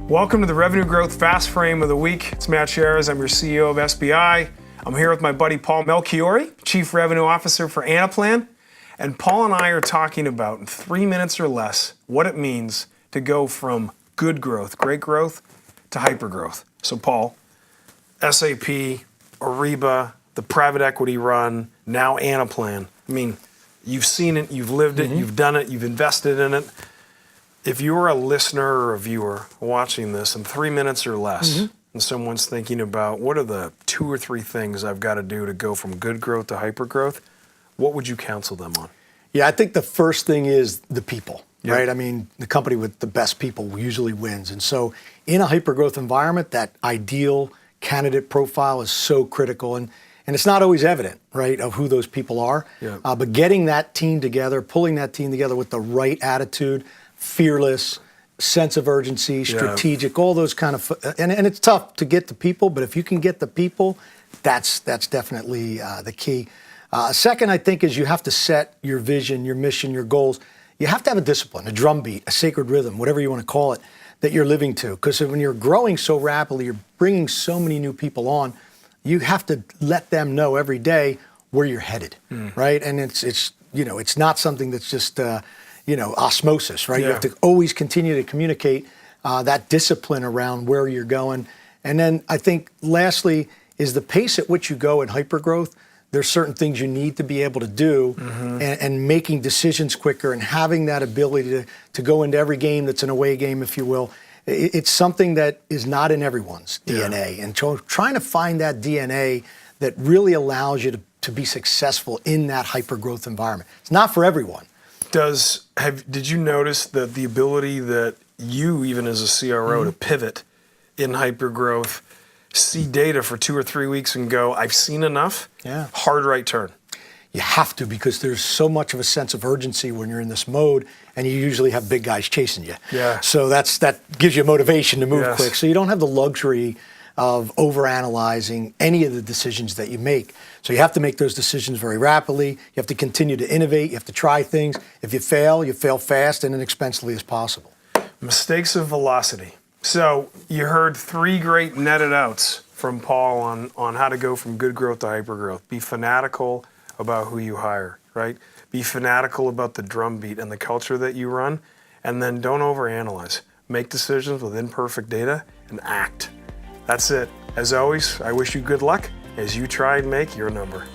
Welcome to the Revenue Growth Fast Frame of the Week. It's Melchiorre. I'm your CEO of SBI. I'm here with my buddy Paul Melchiorre, Chief Revenue Officer for Anaplan. And Paul and I are talking about, in 3 minutes or less, what it means to go from good growth, great growth, to hypergrowth. So Paul, SAP, Ariba, the private equity run, now Anaplan. I mean, you've seen it, you've lived it, you've done it, you've invested in it. If you're a listener or a viewer watching this in 3 minutes or less, and someone's thinking about what are the 2 or 3 things I've got to do to go from good growth to hypergrowth, what would you counsel them on? Yeah, I think the first thing is the people, right? I mean, the company with the best people usually wins. And so in a hypergrowth environment, that ideal candidate profile is so critical. And it's not always evident, right, of who those people are. But getting that team together, pulling that team together with the right attitude, fearless, sense of urgency, strategic, all those kind of, and it's tough to get the people, but if you can get the people, that's definitely the key. Second, I think, is you have to set your vision, your mission, your goals. You have to have a discipline, a drumbeat, a sacred rhythm, whatever you want to call it, that you're living to. Because when you're growing so rapidly, you're bringing so many new people on, you have to let them know every day where you're headed, right? And it's not something that's just osmosis, right? You have to always continue to communicate that discipline around where you're going. And then I think lastly is the pace at which you go in hypergrowth. There's certain things you need to be able to do and making decisions quicker and having that ability to go into every game that's an away game, if you will. It's something that is not in everyone's DNA. And trying to find that DNA that really allows you to be successful in that hypergrowth environment. It's not for everyone. Did you notice that the ability that you, even as a CRO, to pivot in hypergrowth, see data for 2 or 3 weeks and go, I've seen enough, hard right turn? You have to, because there's so much of a sense of urgency when you're in this mode, and you usually have big guys chasing you. So that gives you motivation to move quick. So you don't have the luxury of overanalyzing any of the decisions that you make. So you have to make those decisions very rapidly. You have to continue to innovate. You have to try things. If you fail fast and inexpensively as possible. Mistakes of velocity. So you heard 3 great netted outs from Paul on how to go from good growth to hypergrowth. Be fanatical about who you hire, right? Be fanatical about the drumbeat and the culture that you run, and then don't overanalyze. Make decisions with imperfect data and act. That's it. As always, I wish you good luck as you try and make your number.